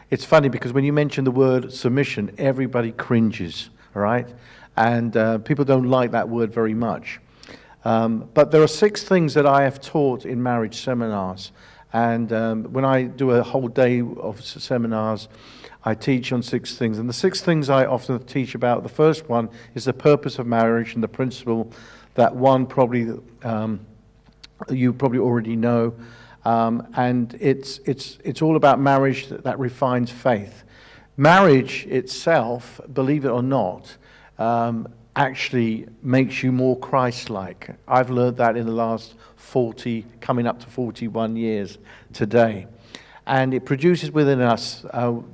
It's funny because when you mention the word submission, everybody cringes, all right? And people don't like that word very much. But there are 6 things that I have taught in marriage seminars. And when I do a whole day of seminars, I teach on 6 things. And the 6 things I often teach about, the first one is the purpose of marriage and the principle that one probably you probably already know. And it's all about marriage that refines faith. Marriage itself, believe it or not, actually makes you more Christ-like. I've learned that in the last 40, coming up to 41 years today. And it produces within us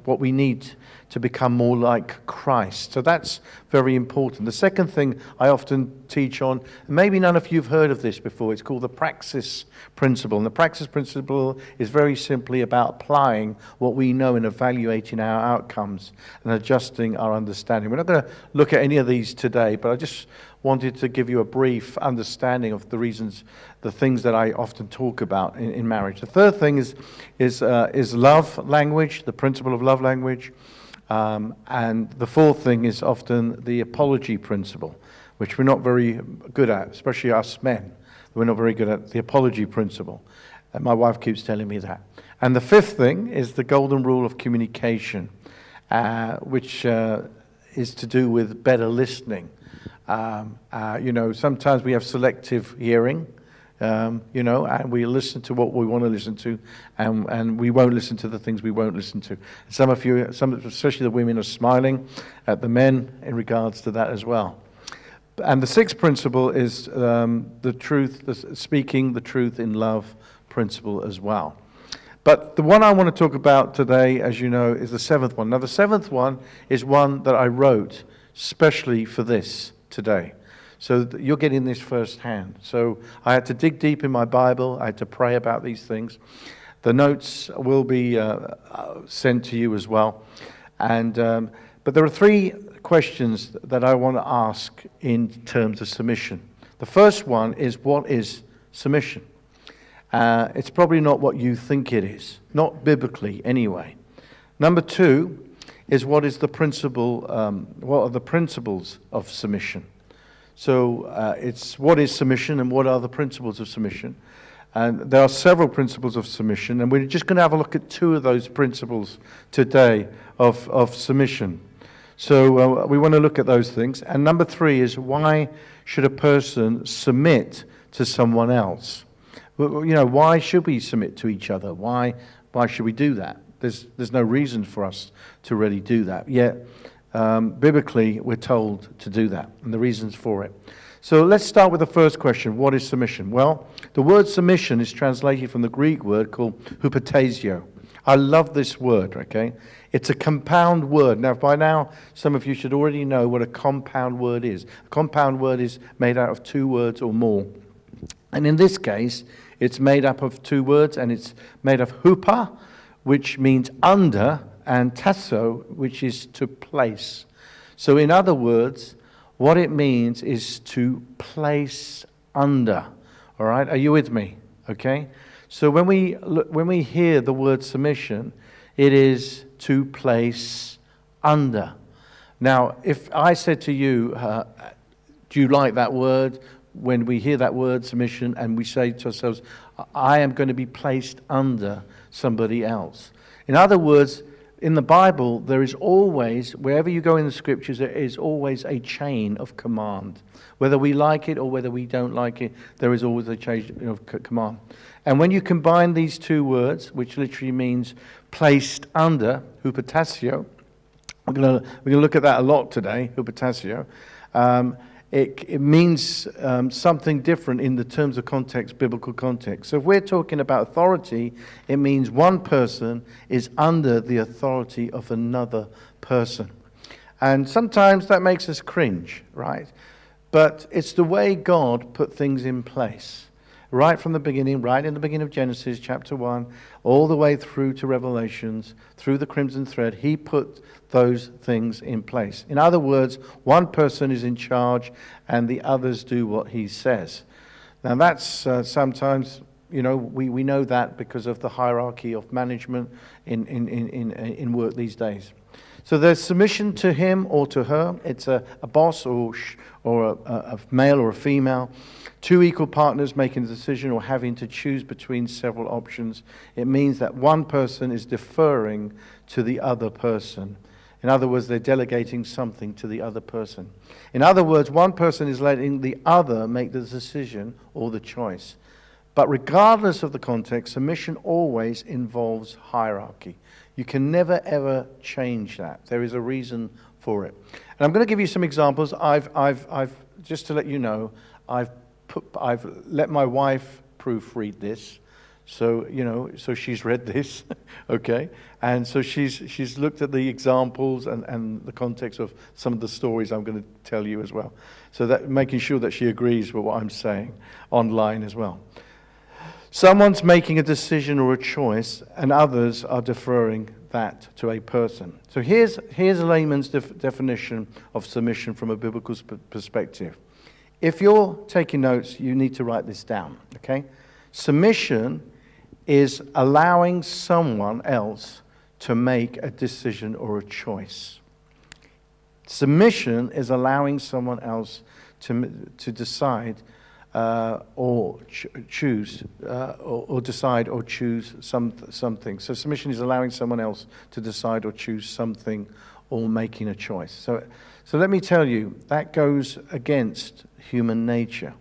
what we need to become more like Christ. So that's very important. The second thing I often teach on, maybe none of you have heard of this before, it's called the praxis principle. And the praxis principle is very simply about applying what we know and evaluating our outcomes and adjusting our understanding. We're not going to look at any of these today, but I just wanted to give you a brief understanding of the reasons, the things that I often talk about in marriage. The third thing is love language, the principle of love language. And the fourth thing is often the apology principle, which we're not very good at, especially us men. We're not very good at the apology principle. And my wife keeps telling me that. And the fifth thing is the golden rule of communication, which is to do with better listening. Sometimes we have selective hearing, and we listen to what we want to listen to, and we won't listen to the things we won't listen to. Some of you, especially the women, are smiling at the men in regards to that as well. And the sixth principle is the truth, speaking the truth in love principle as well. But the one I want to talk about today, as you know, is the seventh one. Now, the seventh one is one that I wrote specially for this today. So you're getting this firsthand. So I had to dig deep in my Bible. I had to pray about these things. The notes will be sent to you as well. And but there are 3 questions that I want to ask in terms of submission. The first one is, what is submission? It's probably not what you think it is, not biblically anyway. Number 2 is, what is the principle? What are the principles of submission? So it's what is submission and what are the principles of submission. And there are several principles of submission, and we're just going to have a look at 2 of those principles today of submission. So we want to look at those things. And number 3 is, why should a person submit to someone else? Why should we submit to each other? Why should we do that? There's no reason for us to really do that. Yet, biblically, we're told to do that, and the reasons for it. So let's start with the first question. What is submission? Well, the word submission is translated from the Greek word called hupotasio. I love this word, okay? It's a compound word. Now, by now, some of you should already know what a compound word is. A compound word is made out of 2 words or more. And in this case, it's made up of 2 words, and it's made of hupa, which means under, and tasso, which is to place. So in other words, what it means is to place under. All right? Are you with me? Okay? So when we hear the word submission, it is to place under. Now, if I said to you, do you like that word? When we hear that word submission and we say to ourselves, I am going to be placed under somebody else. In other words, in the Bible, there is always, wherever you go in the scriptures, there is always a chain of command. Whether we like it or whether we don't like it, there is always a chain of command. And when you combine these 2 words, which literally means placed under, hupotasio, we're going to look at that a lot today, hupotasio. It means something different in the terms of context, biblical context. So if we're talking about authority, it means one person is under the authority of another person. And sometimes that makes us cringe, right? But it's the way God put things in place. Right from the beginning, right in the beginning of Genesis chapter 1, all the way through to Revelations, through the crimson thread, he put those things in place. In other words, one person is in charge and the others do what he says. Now that's sometimes, We know that because of the hierarchy of management in work these days. So there's submission to him or to her. It's a boss or a male or a female. Two equal partners making a decision or having to choose between several options. It means that one person is deferring to the other person. In other words, they're delegating something to the other person. In other words, one person is letting the other make the decision or the choice. But regardless of the context, submission always involves hierarchy. You can never, ever change that. There is a reason for it. And I'm going to give you some examples. I've just to let you know, I've let my wife proofread this. So, so she's read this, okay? And so she's looked at the examples and the context of some of the stories I'm going to tell you as well. So that making sure that she agrees with what I'm saying online as well. Someone's making a decision or a choice, and others are deferring that to a person. So here's a layman's definition of submission from a biblical perspective. If you're taking notes, you need to write this down, okay? Submission is allowing someone else to make a decision or a choice. Submission is allowing someone else to decide or choose, or decide or choose something. So submission is allowing someone else to decide or choose something or making a choice. So let me tell you, that goes against human nature.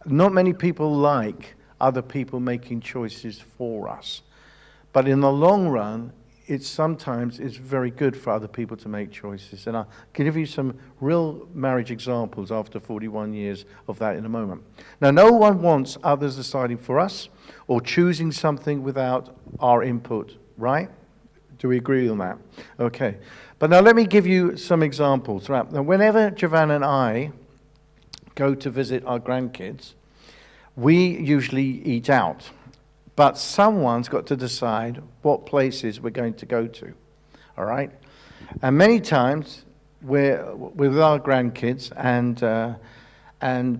Not many people like other people making choices for us. But in the long run, sometimes it's very good for other people to make choices. And I'll give you some real marriage examples after 41 years of that in a moment. Now, no one wants others deciding for us or choosing something without our input, right? Do we agree on that? Okay. But now let me give you some examples. Right. Now, whenever Giovanna and I go to visit our grandkids, we usually eat out. But someone's got to decide what places we're going to go to, all right? And many times we're with our grandkids,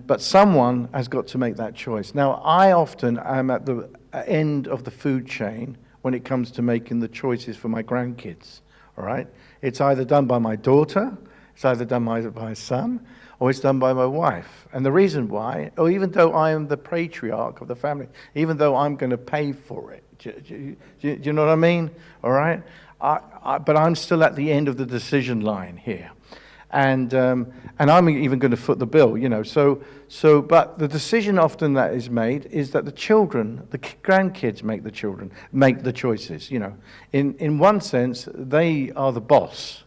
but someone has got to make that choice. Now, I often am at the end of the food chain when it comes to making the choices for my grandkids, all right? It's either done by my daughter, it's either done by my son, or it's done by my wife. And the reason why, or even though I am the patriarch of the family, even though I'm going to pay for it, do you know what I mean? All right? But I'm still at the end of the decision line here. And I'm even going to foot the bill, but the decision often that is made is that the grandkids make the choices, In one sense, they are the boss,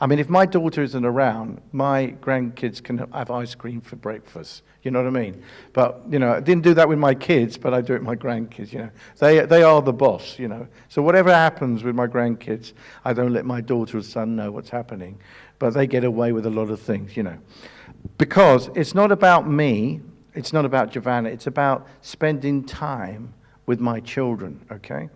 I mean, if my daughter isn't around, my grandkids can have ice cream for breakfast. You know what I mean? But, I didn't do that with my kids, but I do it with my grandkids, They are the boss, So whatever happens with my grandkids, I don't let my daughter or son know what's happening. But they get away with a lot of things, Because it's not about me, it's not about Giovanna, it's about spending time with my children, okay?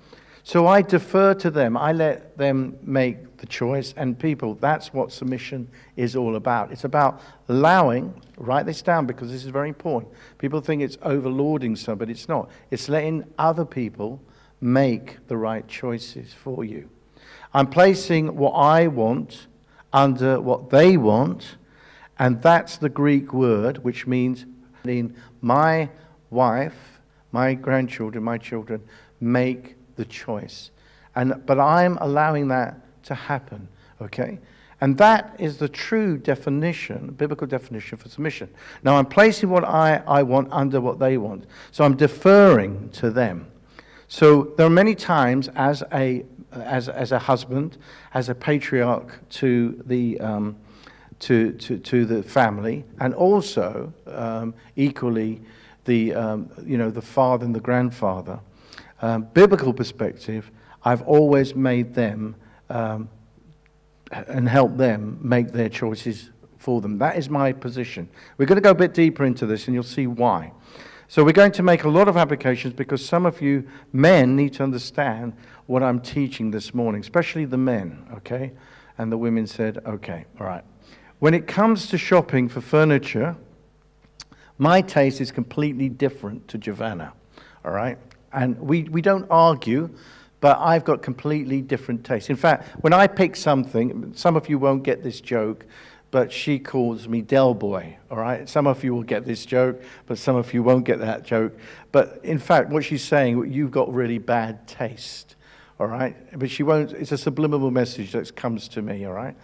So I defer to them. I let them make the choice. And people, that's what submission is all about. It's about allowing, write this down because this is very important. People think it's overlording somebody. It's not. It's letting other people make the right choices for you. I'm placing what I want under what they want. And that's the Greek word, which means my wife, my grandchildren, my children, make the choice. But I'm allowing that to happen, okay? And that is the true definition, biblical definition for submission. Now I'm placing what I want under what they want. So I'm deferring to them. So there are many times as a husband, as a patriarch to the family, and also equally the father and the grandfather. Biblical perspective, I've always made them and helped them make their choices for them. That is my position. We're going to go a bit deeper into this and you'll see why. So we're going to make a lot of applications because some of you men need to understand what I'm teaching this morning, especially the men, okay? And the women said, okay, all right. When it comes to shopping for furniture, my taste is completely different to Giovanna. all right? And we don't argue, but I've got completely different tastes. In fact, when I pick something, some of you won't get this joke, but she calls me Del Boy, all right? Some of you will get this joke, but some of you won't get that joke. But in fact, what she's saying, you've got really bad taste, all right? But she won't, it's a subliminal message that comes to me, all right?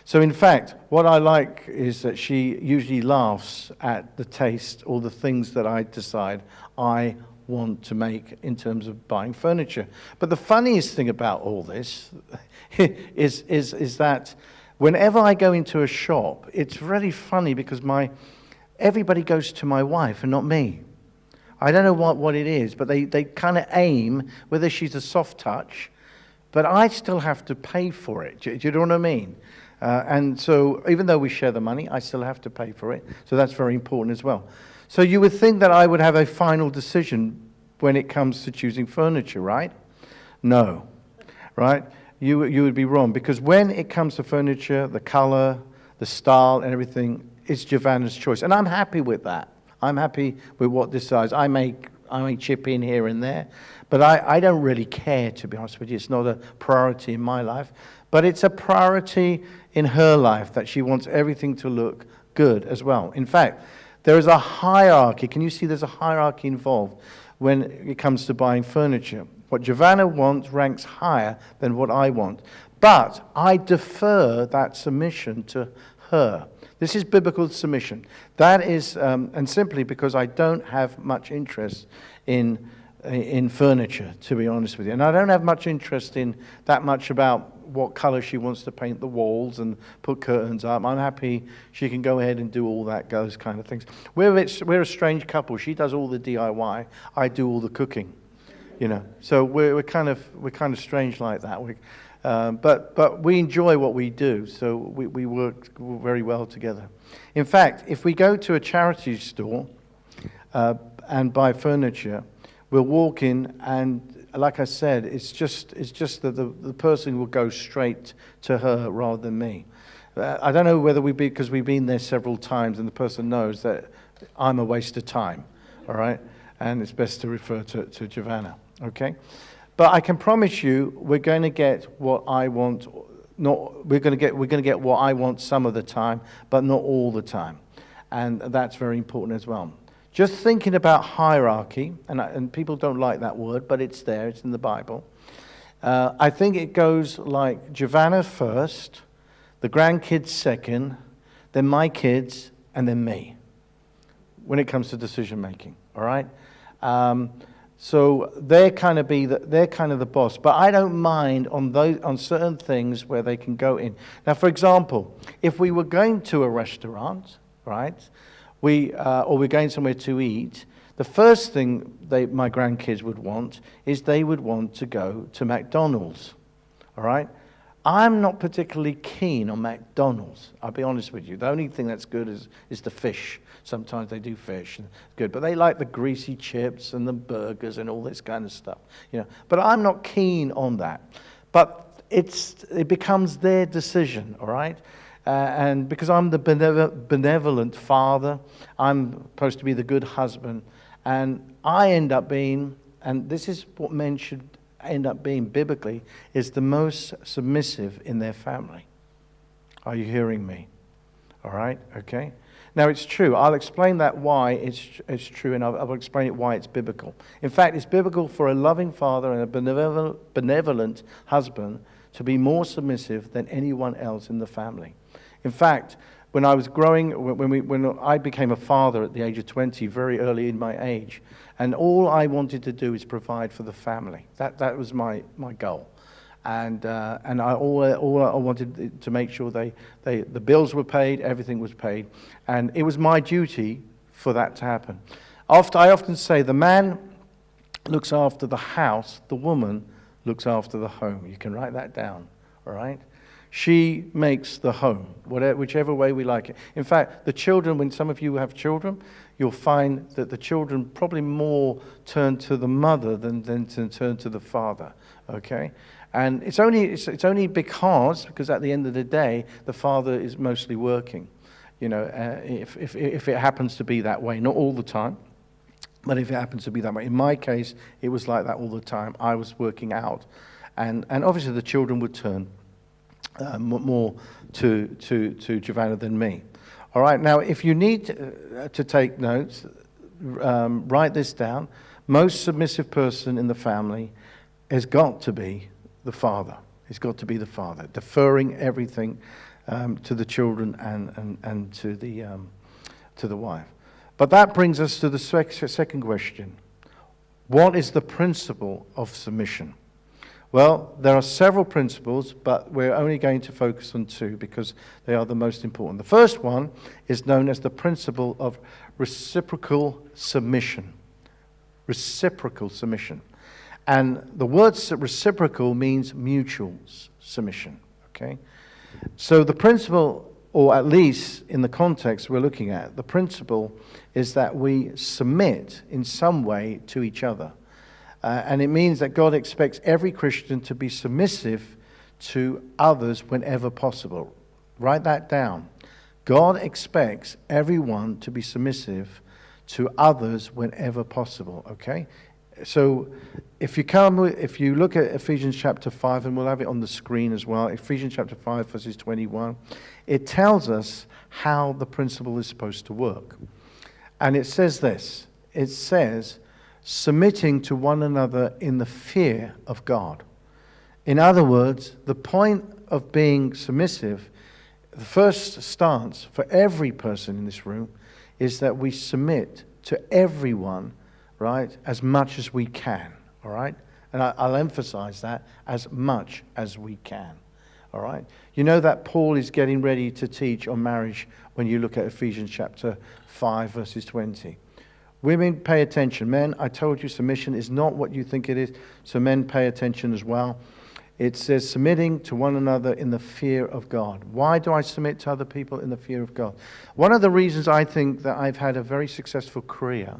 So in fact, what I like is that she usually laughs at the taste or the things that I decide I want to make in terms of buying furniture. But the funniest thing about all this is that whenever I go into a shop, it's really funny because everybody goes to my wife and not me. I don't know what it is, but they kind of aim, whether she's a soft touch, but I still have to pay for it. Do you know what I mean? And so even though we share the money, I still have to pay for it. So that's very important as well. So you would think that I would have a final decision when it comes to choosing furniture, right? No, right? You would be wrong, because when it comes to furniture, the color, the style, and everything, it's Giovanna's choice. And I'm happy with that. I'm happy with what decides. I may chip in here and there, but I don't really care, to be honest with you. It's not a priority in my life, but it's a priority in her life that she wants everything to look good as well. In fact, there is a hierarchy. Can you see there's a hierarchy involved when it comes to buying furniture? What Giovanna wants ranks higher than what I want. But I defer that submission to her. This is biblical submission. That is, and simply because I don't have much interest in furniture, to be honest with you. And I don't have much interest in that much about what color she wants to paint the walls and put curtains up. I'm happy she can go ahead and do all that, those kind of things. We're a strange couple. She does all the DIY. I do all the cooking. You know, so we're kind of strange like that. But we enjoy what we do, so we work very well together. In fact, if we go to a charity store and buy furniture, we'll walk in, and like I said, it's just that the person will go straight to her rather than me. I don't know whether because we've been there several times, and the person knows that I'm a waste of time. All right, and it's best to refer to Giovanna. Okay, but I can promise you, we're going to get what I want. We're going to get what I want some of the time, but not all the time, and that's very important as well. Just thinking about hierarchy, and people don't like that word, but it's there. It's in the Bible. I think it goes like Giovanna first, the grandkids second, then my kids, and then me. When it comes to decision making, all right. So they're kind of the boss, but I don't mind on certain things where they can go in. Now, for example, if we were going to a restaurant, right, or we're going somewhere to eat, the first thing my grandkids would want is they would want to go to McDonald's, all right. I'm not particularly keen on McDonald's. I'll be honest with you. The only thing that's good is the fish. Sometimes they do fish, and it's good, but they like the greasy chips and the burgers and all this kind of stuff, you know. But I'm not keen on that. But it becomes their decision, all right. And because I'm the benevolent father, I'm supposed to be the good husband, and I end up being, and this is what men should end up being biblically, is the most submissive in their family. Are you hearing me? All right, okay. Now it's true. I'll explain that why it's true, and I'll explain it why it's biblical. In fact, it's biblical for a loving father and a benevolent husband to be more submissive than anyone else in the family. In fact, when I was growing, when I became a father at the age of 20, very early in my age, and all I wanted to do is provide for the family. That was my goal, and all I wanted to make sure the bills were paid, everything was paid, and it was my duty for that to happen. I often say the man looks after the house, the woman looks after the home. You can write that down, all right? She makes the home, whichever way we like it. In fact, the children, when some of you have children, you'll find that the children probably more turn to the mother than to turn to the father, okay? And it's only because at the end of the day, the father is mostly working, you know, if it happens to be that way, not all the time. But if it happens to be that way, in my case, it was like that all the time. I was working out, and obviously the children would turn more to Giovanna than me. All right, now if you need to take notes, write this down. Most submissive person in the family has got to be the father. It's got to be the father, deferring everything to the children and to the wife. But that brings us to the second question. What is the principle of submission? Well, there are several principles, but we're only going to focus on two because they are the most important. The first one is known as the principle of reciprocal submission. Reciprocal submission. And the word reciprocal means mutual submission. Okay? So the principle, or at least in the context we're looking at, the principle is that we submit in some way to each other. And it means that God expects every Christian to be submissive to others whenever possible. Write that down. God expects everyone to be submissive to others whenever possible, okay? So if you look at Ephesians chapter 5, and we'll have it on the screen as well, Ephesians chapter 5, verses 21, it tells us how the principle is supposed to work. And it says this, it says, submitting to one another in the fear of God. In other words, the point of being submissive, the first stance for every person in this room is that we submit to everyone, right, as much as we can, all right? And I'll emphasize that, as much as we can, all right? You know that Paul is getting ready to teach on marriage when you look at Ephesians chapter 5, verses 20. Women, pay attention. Men, I told you submission is not what you think it is, so men, pay attention as well. It says submitting to one another in the fear of God. Why do I submit to other people in the fear of God? One of the reasons I think that I've had a very successful career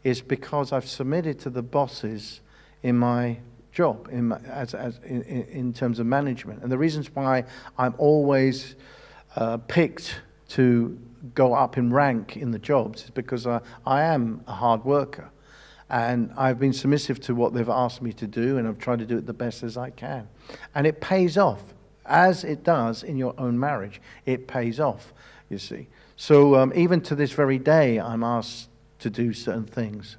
is because I've submitted to the bosses in my job, in terms of management. And the reasons why I'm always picked to go up in rank in the jobs is because I am a hard worker. And I've been submissive to what they've asked me to do, and I've tried to do it the best as I can. And it pays off, as it does in your own marriage. It pays off, you see. So even to this very day, I'm asked to do certain things,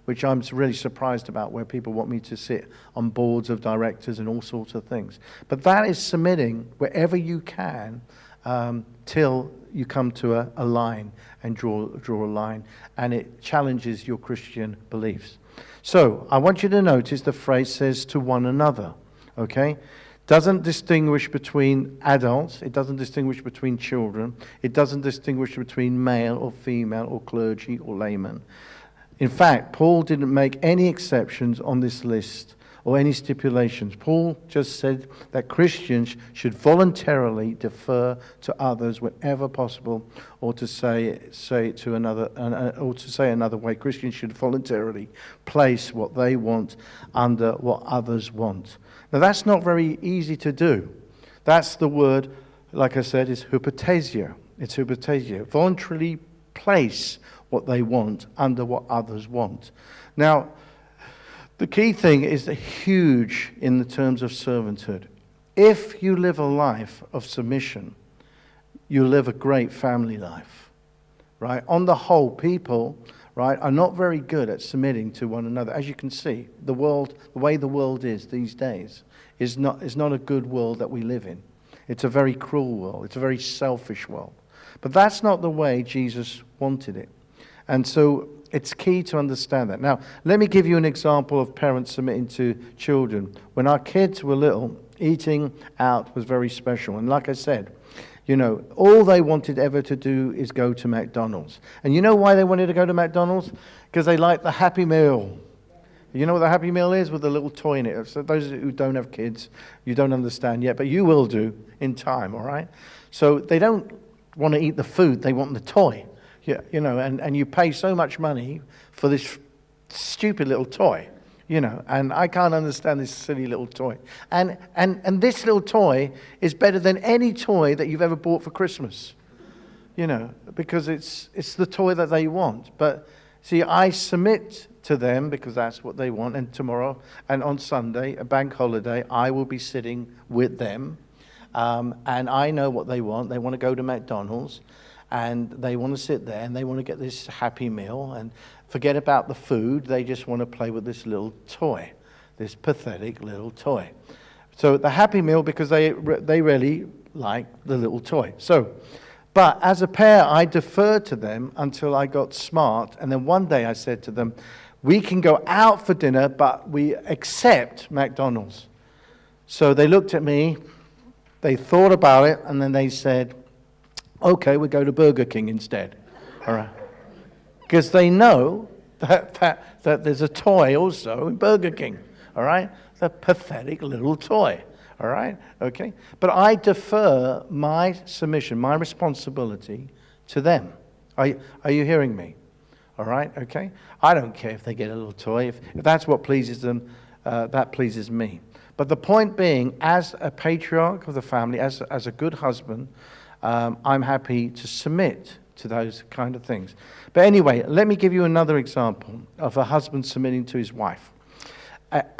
which I'm really surprised about, where people want me to sit on boards of directors and all sorts of things. But that is submitting wherever you can, till you come to a line and draw a line, and it challenges your Christian beliefs. So I want you to notice the phrase says to one another, okay? Doesn't distinguish between adults, it doesn't distinguish between children, it doesn't distinguish between male or female or clergy or layman. In fact, Paul didn't make any exceptions on this list or any stipulations. Paul just said that Christians should voluntarily defer to others whenever possible, or to say another way, Christians should voluntarily place what they want under what others want. Now that's not very easy to do. That's the word, like I said, is hypothesia. It's hypothesia. Voluntarily place what they want under what others want. Now, the key thing is huge in the terms of servanthood. If you live a life of submission, you live a great family life, right? On the whole, people, right, are not very good at submitting to one another. As you can see, the way the world is these days is not a good world that we live in. It's a very cruel world. It's a very selfish world. But that's not the way Jesus wanted it. And so it's key to understand that. Now, let me give you an example of parents submitting to children. When our kids were little, eating out was very special. And like I said, you know, all they wanted ever to do is go to McDonald's. And you know why they wanted to go to McDonald's? Because they liked the Happy Meal. You know what the Happy Meal is? With a little toy in it. So those who don't have kids, you don't understand yet, but you will do in time, all right? So they don't want to eat the food, they want the toy. Yeah, you know, and you pay so much money for this stupid little toy, you know, and I can't understand this silly little toy. And this little toy is better than any toy that you've ever bought for Christmas, you know, because it's the toy that they want. But See, I submit to them because that's what they want. And tomorrow and on Sunday, a bank holiday, I will be sitting with them. And I know what they want. They want to go to McDonald's and they want to sit there and they want to get this happy meal and forget about the food. They just want to play with this little toy, this pathetic little toy. So the happy meal because they really like the little toy. But as a pair, I deferred to them until I got smart. And then one day I said to them, we can go out for dinner, but we accept McDonald's. So they looked at me, they thought about it, and then they said, okay, we'll go to Burger King instead. All right. Because they know that there's a toy also in Burger King. All right. The pathetic little toy. All right. Okay. But I defer my submission, my responsibility to them. Are you hearing me? All right. Okay. I don't care if they get a little toy. If that's what pleases them, that pleases me. But the point being, as a patriarch of the family, as a good husband, I'm happy to submit to those kind of things. But anyway, let me give you another example of a husband submitting to his wife. At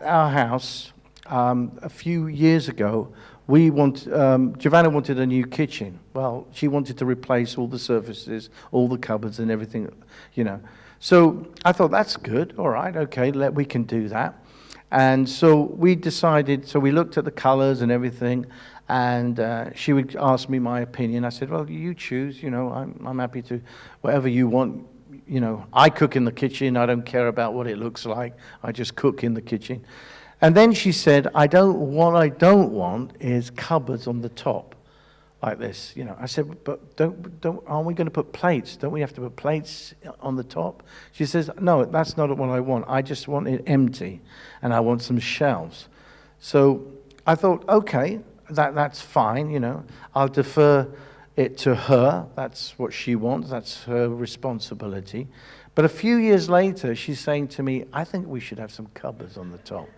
our house, a few years ago, Giovanna wanted a new kitchen. Well, she wanted to replace all the surfaces, all the cupboards and everything, you know. So I thought, that's good. All right, okay, we can do that. And so we decided, so we looked at the colors and everything, and she would ask me my opinion. I said, well, you choose, you know, I'm happy to, whatever you want. You know, I cook in the kitchen. I don't care about what it looks like. I just cook in the kitchen. And then she said, what I don't want is cupboards on the top like this. You know, I said, but aren't we going to put plates? Don't we have to put plates on the top? She says, no, that's not what I want. I just want it empty and I want some shelves. So I thought, okay, that's fine, you know. I'll defer it to her. That's what she wants. That's her responsibility. But a few years later, she's saying to me, I think we should have some cupboards on the top.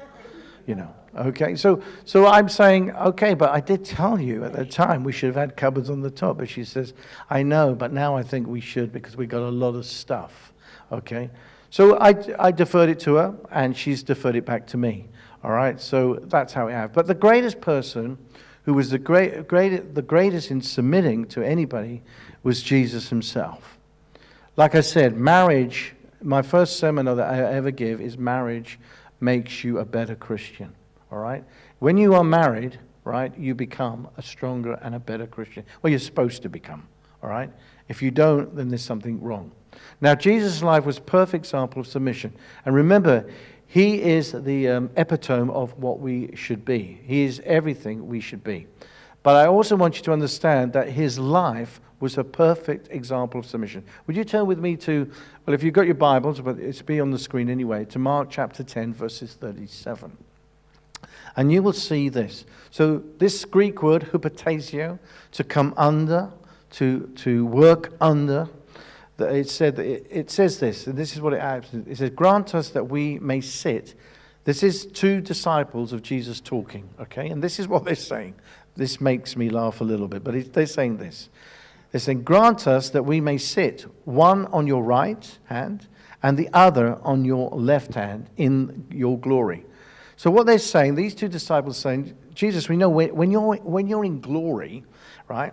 You know, okay, so I'm saying, okay, but I did tell you at the time we should have had cupboards on the top. But she says, I know, but now I think we should because we got a lot of stuff, okay? So I deferred it to her, and she's deferred it back to me, all right? So that's how we have. But the greatest person who was the greatest in submitting to anybody was Jesus himself. Like I said, marriage, my first seminar that I ever give is marriage makes you a better Christian, all right? When you are married, right, you become a stronger and a better Christian. Well, you're supposed to become, all right? If you don't, then there's something wrong. Now, Jesus' life was a perfect example of submission. And remember, he is the epitome of what we should be. He is everything we should be. But I also want you to understand that his life was a perfect example of submission. Would you turn with me to, well, if you've got your Bibles, but it's be on the screen anyway, to Mark chapter 10, verses 37. And you will see this. So this Greek word, hupotasio, to come under, to work under, it says this, and this is what it adds. It says, grant us that we may sit. This is two disciples of Jesus talking, okay? And this is what they're saying. This makes me laugh a little bit, but they're saying this. They're saying, grant us that we may sit, one on your right hand and the other on your left hand in your glory. So what they're saying, these two disciples are saying, Jesus, we know when you're in glory, right,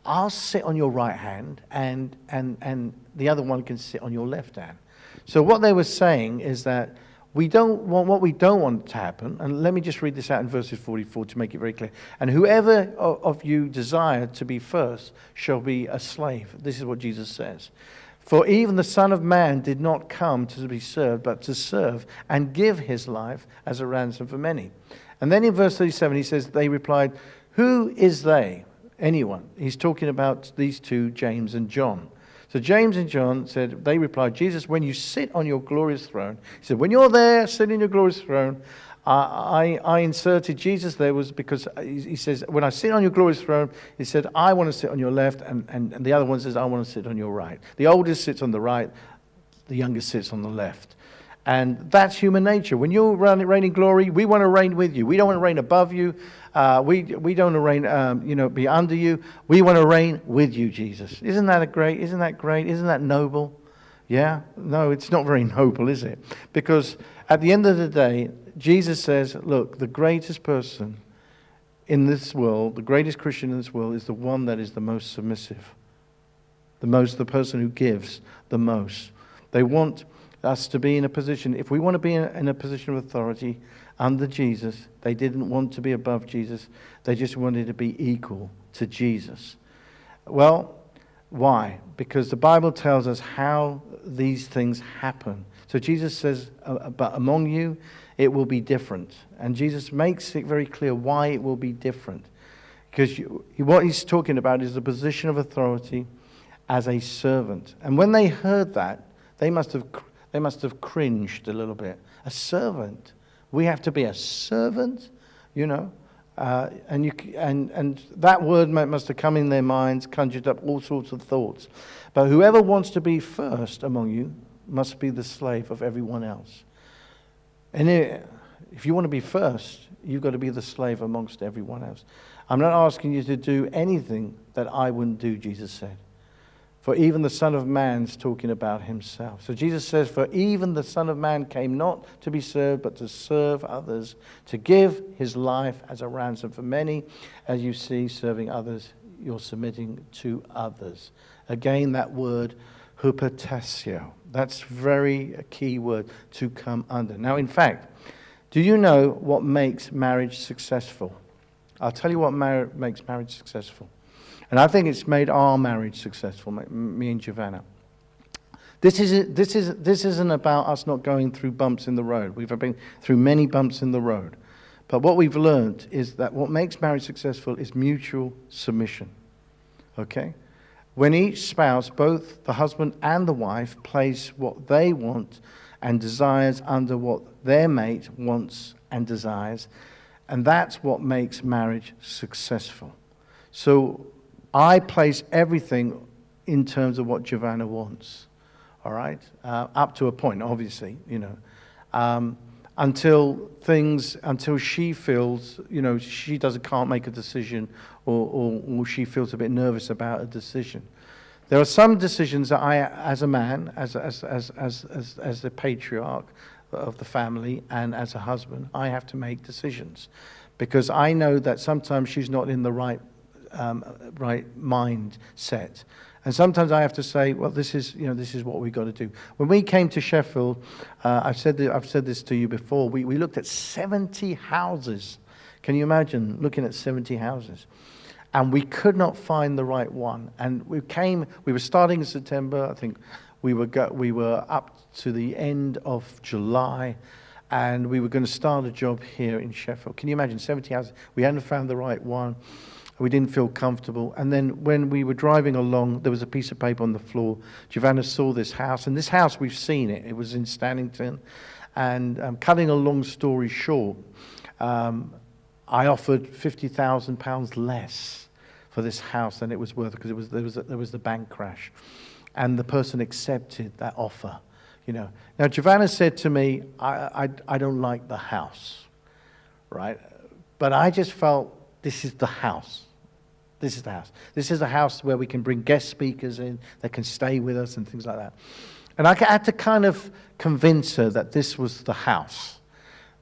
I'll sit on your right hand and the other one can sit on your left hand. So what they were saying is that we don't want to happen, and let me just read this out in verses 44 to make it very clear. And whoever of you desire to be first shall be a slave. This is what Jesus says. For even the Son of Man did not come to be served, but to serve and give his life as a ransom for many. And then in verse 37 he says, they replied, who is they? Anyone. He's talking about these two, James and John. So James and John said, they replied, Jesus, when you sit on your glorious throne, he said, when you're there sitting on your glorious throne, I inserted Jesus there was because he says, when I sit on your glorious throne, he said, I want to sit on your left, and the other one says, I want to sit on your right. The oldest sits on the right, the youngest sits on the left. And that's human nature. When you're reigning glory, we want to reign with you. We don't want to reign above you. We don't want to reign, be under you. We want to reign with you, Jesus. Isn't that great? Isn't that great? Isn't that noble? Yeah? No, it's not very noble, is it? Because at the end of the day, Jesus says, look, the greatest person in this world, the greatest Christian in this world, is the one that is the most submissive. The person who gives the most. They want us to be in a position, if we want to be in a position of authority under Jesus, they didn't want to be above Jesus. They just wanted to be equal to Jesus. Well, why? Because the Bible tells us how these things happen. So Jesus says, but among you, it will be different. And Jesus makes it very clear why it will be different. Because what he's talking about is the position of authority as a servant. And when they heard that, they must have cringed a little bit. A servant? We have to be a servant? You know? And that word must have come in their minds, conjured up all sorts of thoughts. But whoever wants to be first among you must be the slave of everyone else. And if you want to be first, you've got to be the slave amongst everyone else. I'm not asking you to do anything that I wouldn't do, Jesus said. For even the Son of Man's talking about himself. So Jesus says, for even the Son of Man came not to be served, but to serve others, to give his life as a ransom for many. As you see, serving others, you're submitting to others. Again, that word, hupotasio. That's a key word, to come under. Now, in fact, do you know what makes marriage successful? I'll tell you what makes marriage successful. And I think it's made our marriage successful, me and Giovanna. This isn't about us not going through bumps in the road. We've been through many bumps in the road. But what we've learned is that what makes marriage successful is mutual submission. Okay? When each spouse, both the husband and the wife, place what they want and desires under what their mate wants and desires, and that's what makes marriage successful. So I place everything in terms of what Giovanna wants, all right? Up to a point, obviously, you know, until she feels, you know, she can't make a decision, or she feels a bit nervous about a decision. There are some decisions that I, as a man, as the patriarch of the family, and as a husband, I have to make decisions, because I know that sometimes she's not in the right mindset. And sometimes I have to say, well, this is what we've got to do. When we came to Sheffield, I've said this to you before, we looked at 70 houses. Can you imagine looking at 70 houses? And we could not find the right one. And we were starting in September, I think we were up to the end of July, and we were going to start a job here in Sheffield. Can you imagine 70 houses? We hadn't found the right one. We didn't feel comfortable. And then when we were driving along, there was a piece of paper on the floor. Giovanna saw this house. And this house, we've seen it. It was in Stannington. And cutting a long story short, I offered £50,000 less for this house than it was worth, because there was the bank crash. And the person accepted that offer. You know. Now, Giovanna said to me, I don't like the house, right? But I just felt, this is the house. This is the house. This is the house where we can bring guest speakers in that can stay with us and things like that. And I had to kind of convince her that this was the house.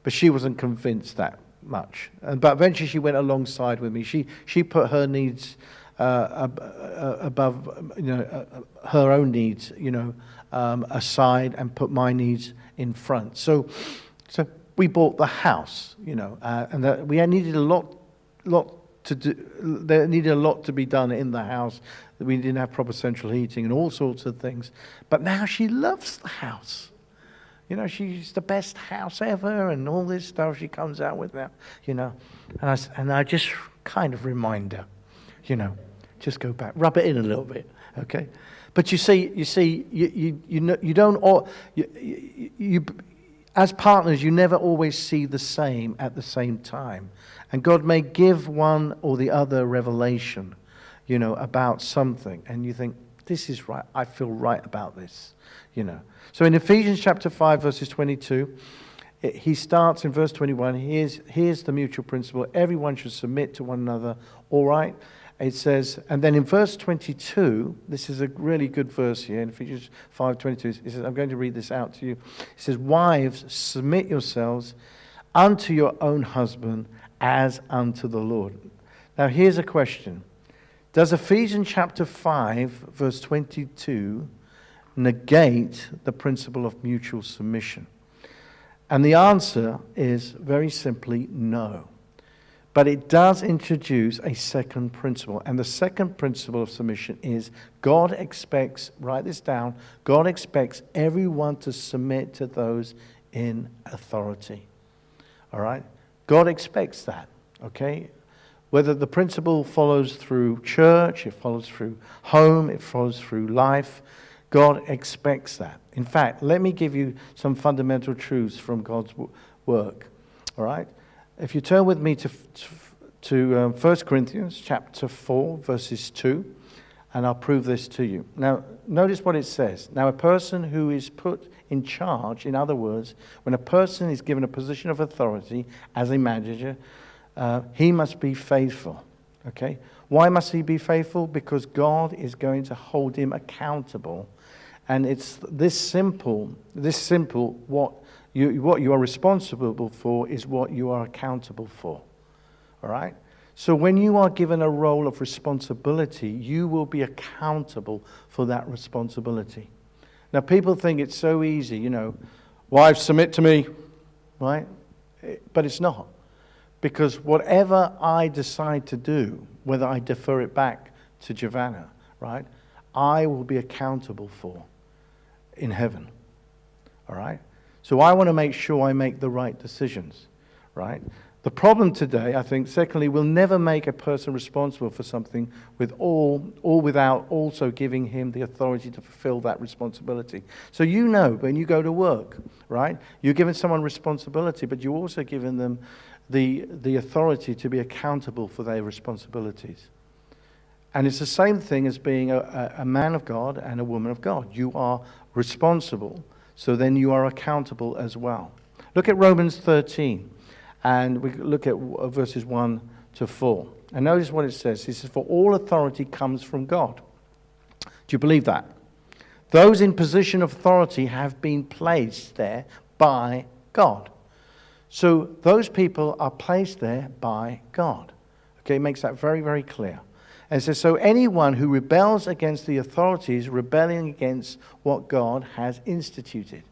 But she wasn't convinced that much. But eventually she went alongside with me. She put her needs above, her own needs, aside, and put my needs in front. So we bought the house, and that we needed a lot to do. There needed a lot to be done in the house. We didn't have proper central heating and all sorts of things. But now she loves the house. She's the best house ever, and all this stuff she comes out with now. And I just kind of remind her, just go back, rub it in a little bit, okay? But you don't. As partners, you never always see the same at the same time. And God may give one or the other revelation, about something. And you think, this is right. I feel right about this, So in Ephesians chapter 5, verses 22, he starts in verse 21. Here's the mutual principle. Everyone should submit to one another, all right? it says, and then in verse 22, this is a really good verse here, in Ephesians 5:22, it says, I'm going to read this out to you. It says, wives, submit yourselves unto your own husband as unto the Lord. Now here's a question. Does Ephesians chapter 5, verse 22, negate the principle of mutual submission? And the answer is very simply no. But it does introduce a second principle. And the second principle of submission is God expects, write this down, God expects everyone to submit to those in authority. All right? God expects that, okay? Whether the principle follows through church, it follows through home, it follows through life, God expects that. In fact, let me give you some fundamental truths from God's work. All right? If you turn with me to 1 Corinthians chapter 4, verses 2, and I'll prove this to you. Now, notice what it says. Now, a person who is put in charge, in other words, when a person is given a position of authority as a manager, he must be faithful. Okay? Why must he be faithful? Because God is going to hold him accountable. And it's this simple, what you are responsible for is what you are accountable for. All right? So when you are given a role of responsibility, you will be accountable for that responsibility. Now, people think it's so easy, wives, submit to me, right? But it's not. Because whatever I decide to do, whether I defer it back to Giovanna, right, I will be accountable for in heaven. All right? So I want to make sure I make the right decisions, right? The problem today, I think, secondly, we'll never make a person responsible for something without also giving him the authority to fulfill that responsibility. So when you go to work, right, you're giving someone responsibility, but you're also giving them the authority to be accountable for their responsibilities. And it's the same thing as being a man of God and a woman of God. You are responsible, so then you are accountable as well. Look at Romans 13, and we look at verses 1 to 4. And notice what it says. It says, for all authority comes from God. Do you believe that? Those in position of authority have been placed there by God. So those people are placed there by God. Okay, it makes that very, very clear. And it says, so anyone who rebels against the authorities, rebelling against what God has instituted,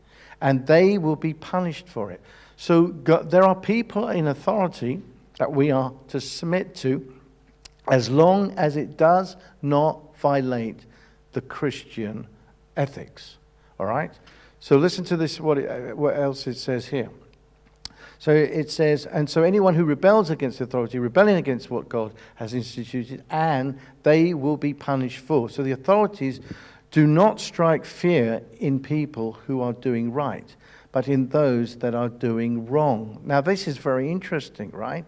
and they will be punished for it. So there are people in authority that we are to submit to as long as it does not violate the Christian ethics. All right? So listen to this, what else it says here. So it says, and so anyone who rebels against authority, rebelling against what God has instituted, and they will be punished for. So the authorities do not strike fear in people who are doing right, but in those that are doing wrong. Now this is very interesting, right?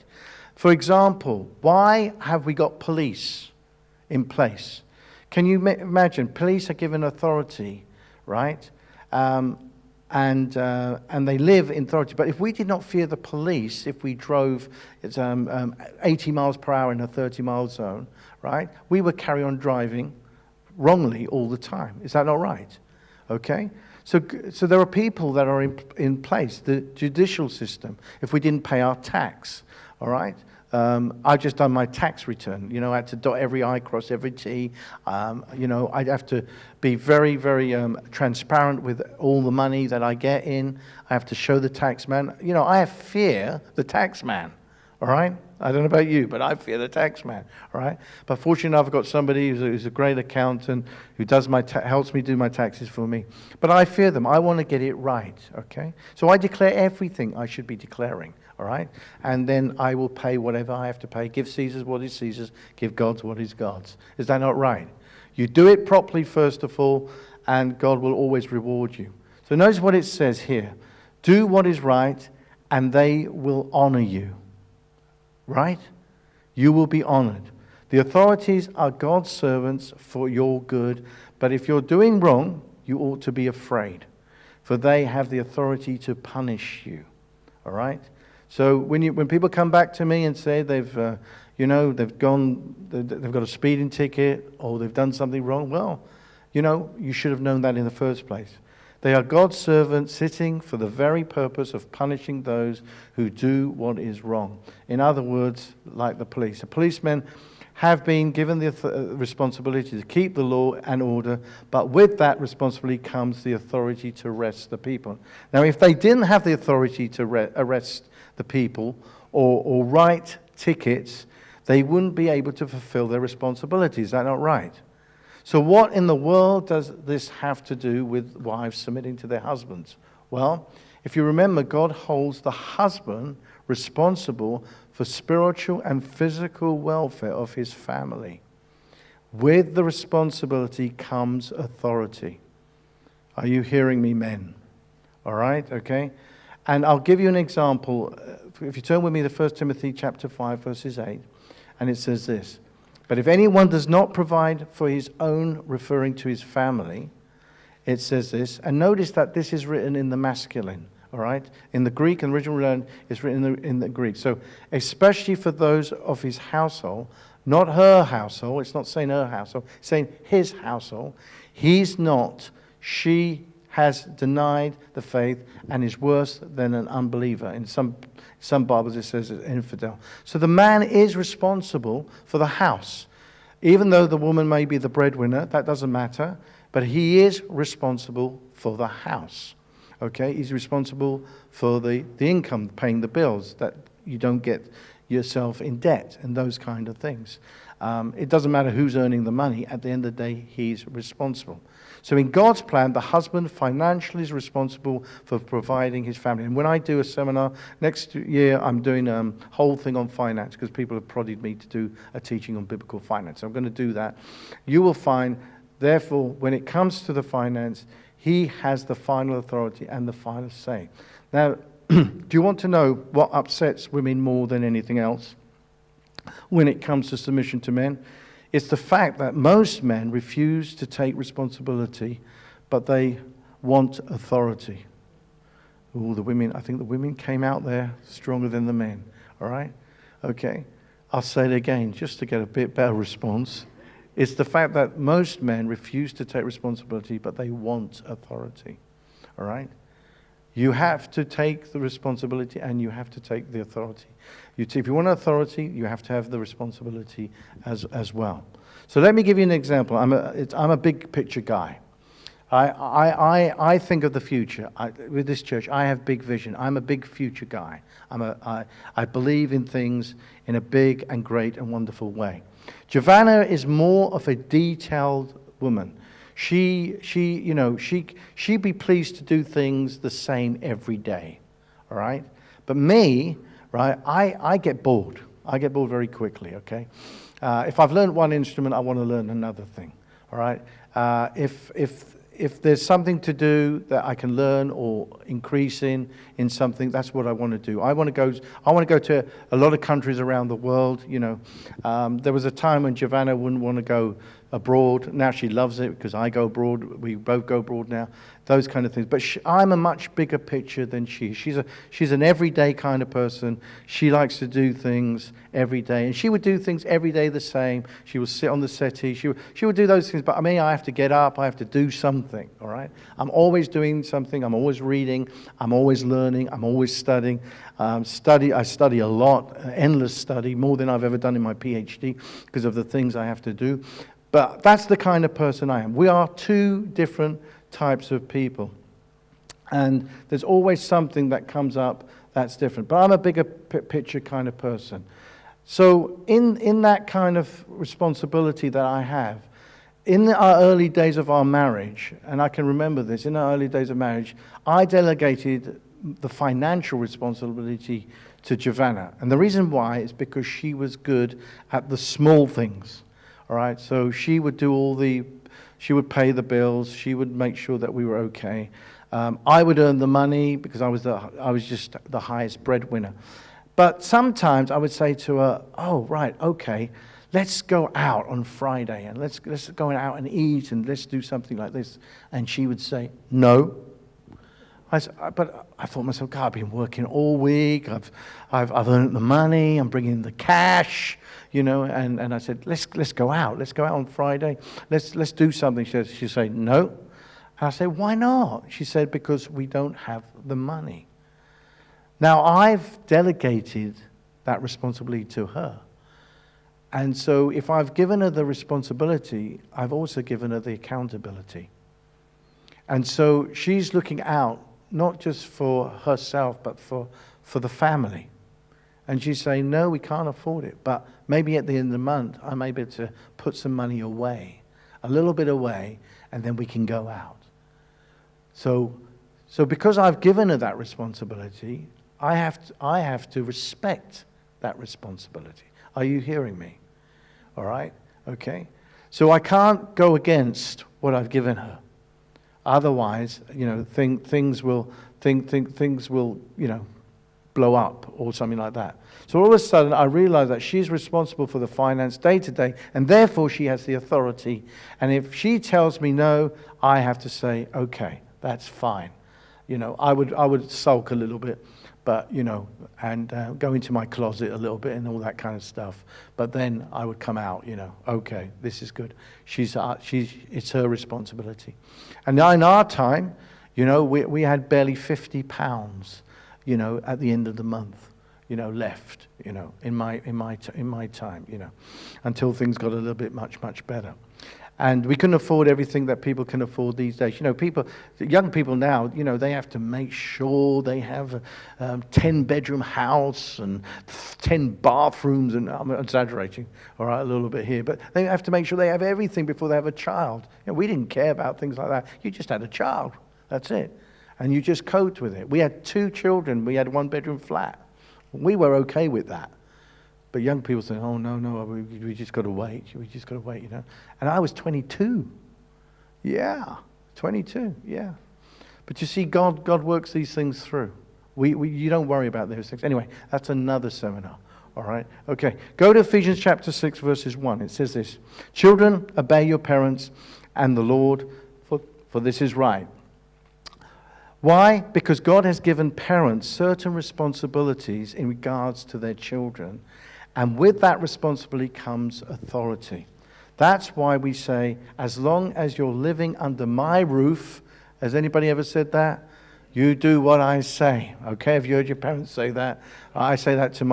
For example, why have we got police in place? Can you imagine? Police are given authority, right? And they live in authority. But if we did not fear the police, if we drove 80 miles per hour in a 30-mile zone, right, we would carry on driving wrongly all the time. Is that not right? Okay? So there are people that are in place, the judicial system, if we didn't pay our tax, all right? I've just done my tax return. I had to dot every I, cross every T. I'd have to be very, very transparent with all the money that I get in. I have to show the tax man. I fear the tax man, all right? I don't know about you, but I fear the tax man, all right? But fortunately, I've got somebody who's a great accountant who does helps me do my taxes for me. But I fear them. I want to get it right, okay? So I declare everything I should be declaring. All right? And then I will pay whatever I have to pay. Give Caesar what is Caesar's. Give God's what is God's. Is that not right? You do it properly, first of all, and God will always reward you. So notice what it says here. Do what is right, and they will honor you. Right? You will be honored. The authorities are God's servants for your good. But if you're doing wrong, you ought to be afraid. For they have the authority to punish you. All right? So when people come back to me and say they've, You know, they've got a speeding ticket, or they've done something wrong. Well, you know, you should have known that in the first place. They are God's servants sitting for the very purpose of punishing those who do what is wrong. In other words, like the police. The policemen have been given the responsibility to keep the law and order, but with that responsibility comes the authority to arrest the people. Now, if they didn't have the authority to arrest the people or write tickets, they wouldn't be able to fulfill their responsibilities. Is that not right? So what in the world does this have to do with wives submitting to their husbands? Well, if you remember, God holds the husband responsible for spiritual and physical welfare of his family. With the responsibility comes authority. Are you hearing me, men? All right, okay? And I'll give you an example. If you turn with me to 1 Timothy chapter 5, verses 8, and it says this: "But if anyone does not provide for his own," referring to his family, it says this, and notice that this is written in the masculine, all right? In the Greek, and original learn, it's written in the Greek. So, especially for those of his household, not her household, it's not saying her household, it's saying his household. He's not, she has denied the faith and is worse than an unbeliever. In some Bibles it says infidel. So the man is responsible for the house. Even though the woman may be the breadwinner, that doesn't matter, but he is responsible for the house. Okay, he's responsible for the income, paying the bills, that you don't get yourself in debt and those kind of things. It doesn't matter who's earning the money. At the end of the day, he's responsible. So in God's plan, the husband financially is responsible for providing his family. And when I do a seminar, next year I'm doing a whole thing on finance, because people have prodded me to do a teaching on biblical finance. So I'm going to do that. You will find, therefore, when it comes to the finance, he has the final authority and the final say. Now, do you want to know what upsets women more than anything else when it comes to submission to men? It's the fact that most men refuse to take responsibility, but they want authority. Oh, I think the women came out there stronger than the men. All right? Okay. I'll say it again, just to get a bit better response. It's the fact that most men refuse to take responsibility, but they want authority. All right? You have to take the responsibility and you have to take the authority. If you want authority, you have to have the responsibility as well. So let me give you an example. I'm a big picture guy. I think of the future. With this church, I have big vision. I'm a big future guy. I believe in things in a big and great and wonderful way. Giovanna is more of a detailed woman. She'd be pleased to do things the same every day, all right? But me, right, I get bored. I get bored very quickly, okay? If I've learned one instrument, I want to learn another thing, all right? If there's something to do that I can learn or increase in something, that's what I want to do. I want to go to a lot of countries around the world. You know, there was a time when Giovanna wouldn't want to go abroad. Now she loves it because I go abroad. We both go abroad now. Those kind of things. But I'm a much bigger picture than she is. She's an everyday kind of person. She likes to do things every day. And she would do things every day the same. She would sit on the settee. She would do those things. But I mean, I have to get up. I have to do something. All right? I'm always doing something. I'm always reading. I'm always learning. I'm always studying. I study a lot. Endless study. More than I've ever done in my PhD because of the things I have to do. But that's the kind of person I am. We are two different types of people. And there's always something that comes up that's different. But I'm a bigger picture kind of person. So in that kind of responsibility that I have, in our early days of our marriage, and I can remember this, in our early days of marriage, I delegated the financial responsibility to Giovanna. And the reason why is because she was good at the small things. All right, so she would do she would pay the bills. She would make sure that we were okay. I would earn the money because I was just the highest breadwinner. But sometimes I would say to her, "Oh, right, okay, let's go out on Friday and let's go out and eat and let's do something like this." And she would say, "No, But I thought to myself, God, I've been working all week. I've earned the money. I'm bringing the cash, And I said, let's go out. Let's go out on Friday. Let's do something. She said, no. And I said, why not? She said, because we don't have the money. Now, I've delegated that responsibility to her. And so if I've given her the responsibility, I've also given her the accountability. And so she's looking out, not just for herself, but for the family. And she's saying, no, we can't afford it. But maybe at the end of the month, I'm able to put some money away, a little bit away, and then we can go out. So because I've given her that responsibility, I have to respect that responsibility. Are you hearing me? All right? Okay? So I can't go against what I've given her. Otherwise, things will blow up or something like that. So all of a sudden, I realize that she's responsible for the finance day to day, and therefore she has the authority. And if she tells me no, I have to say, okay, that's fine. I would sulk a little bit, but and go into my closet a little bit and all that kind of stuff. But then I would come out, okay, this is good. It's her responsibility. And now in our time, we had barely £50, at the end of the month, left, in my time, until things got a little bit much better. And we couldn't afford everything that people can afford these days. Young people now, they have to make sure they have a 10-bedroom house and 10 bathrooms, and I'm exaggerating, all right, a little bit here, but they have to make sure they have everything before they have a child. We didn't care about things like that. You just had a child. That's it. And you just coped with it. We had 2 children. We had a 1-bedroom flat. We were okay with that. But young people say, oh, no, we just got to wait. We just got to wait, And I was 22. Yeah, 22, yeah. But you see, God works these things through. You don't worry about those things. Anyway, that's another seminar, all right? Okay, go to Ephesians chapter 6, verses 1. It says this, children, obey your parents and the Lord, for this is right. Why? Because God has given parents certain responsibilities in regards to their children. And with that responsibility comes authority. That's why we say, as long as you're living under my roof, has anybody ever said that? You do what I say. Okay, have you heard your parents say that? I say that to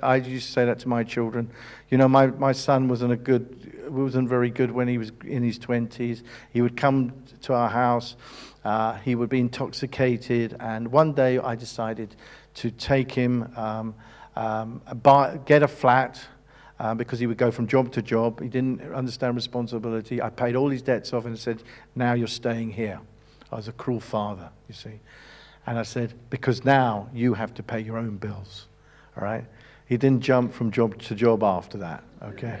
I used to say that to my children. My son wasn't very good when he was in his 20s. He would come to our house. He would be intoxicated. And one day I decided to take him... get a flat because he would go from job to job. He didn't understand responsibility. I paid all his debts off and said, now you're staying here. I was a cruel father, you see. And I said, because now you have to pay your own bills. All right? He didn't jump from job to job after that, okay?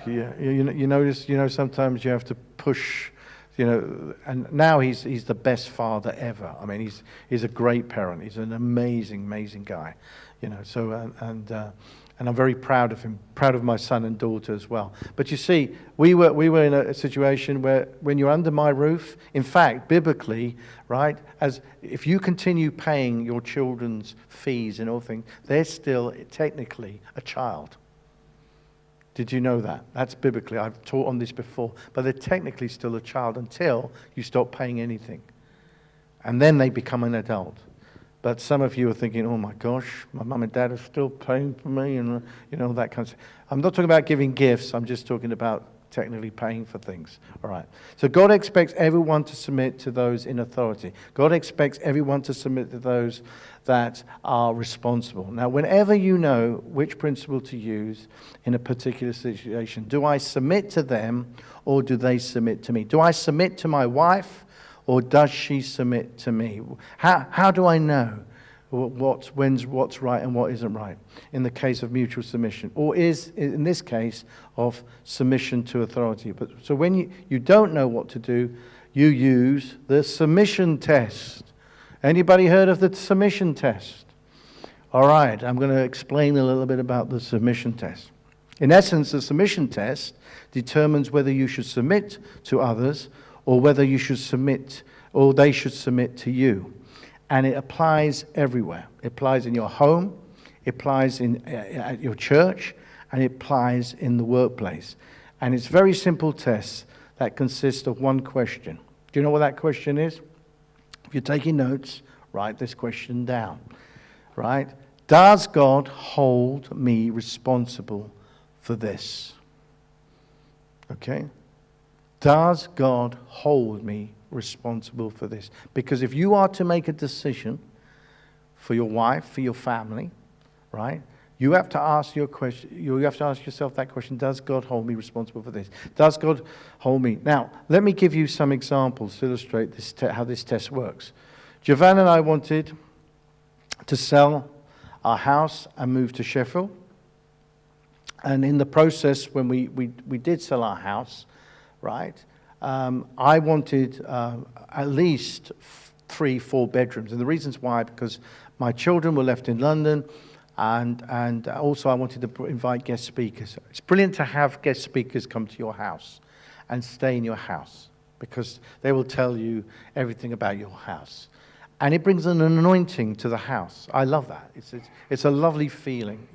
You notice, sometimes you have to push, and now he's the best father ever. I mean, he's a great parent. He's an amazing guy. And I'm very proud of him, proud of my son and daughter as well. But you see, we were in a situation where when you're under my roof, in fact, biblically, right, as if you continue paying your children's fees and all things, they're still technically a child. Did you know that? That's biblically. I've taught on this before. But they're technically still a child until you stop paying anything. And then they become an adult. But some of you are thinking, oh my gosh, my mum and dad are still paying for me, and that kind of stuff. I'm not talking about giving gifts. I'm just talking about technically paying for things. All right. So God expects everyone to submit to those in authority. God expects everyone to submit to those that are responsible. Now, whenever you know which principle to use in a particular situation, do I submit to them or do they submit to me? Do I submit to my wife? Or does she submit to me? How do I know what's right and what isn't right in the case of mutual submission? Or is, in this case, of submission to authority? But so when you don't know what to do, you use the submission test. Anybody heard of the submission test? All right, I'm going to explain a little bit about the submission test. In essence, the submission test determines whether you should submit to others or whether you should submit, or they should submit to you. And it applies everywhere. It applies in your home, it applies at your church, and it applies in the workplace. And it's very simple tests that consist of one question. Do you know what that question is? If you're taking notes, write this question down. Right? Does God hold me responsible for this? Okay? Does God hold me responsible for this? Because if you are to make a decision for your wife, for your family, right? You have to ask yourself that question: does God hold me responsible for this? Does God hold me? Now, let me give you some examples to illustrate this how this test works. Giovanna and I wanted to sell our house and move to Sheffield. And in the process, when we did sell our house, right, I wanted at least 3-4 bedrooms. And the reasons why, because my children were left in London, and also I wanted to invite guest speakers. It's brilliant to have guest speakers come to your house and stay in your house, because they will tell you everything about your house. And it brings an anointing to the house. I love that. It's a lovely feeling,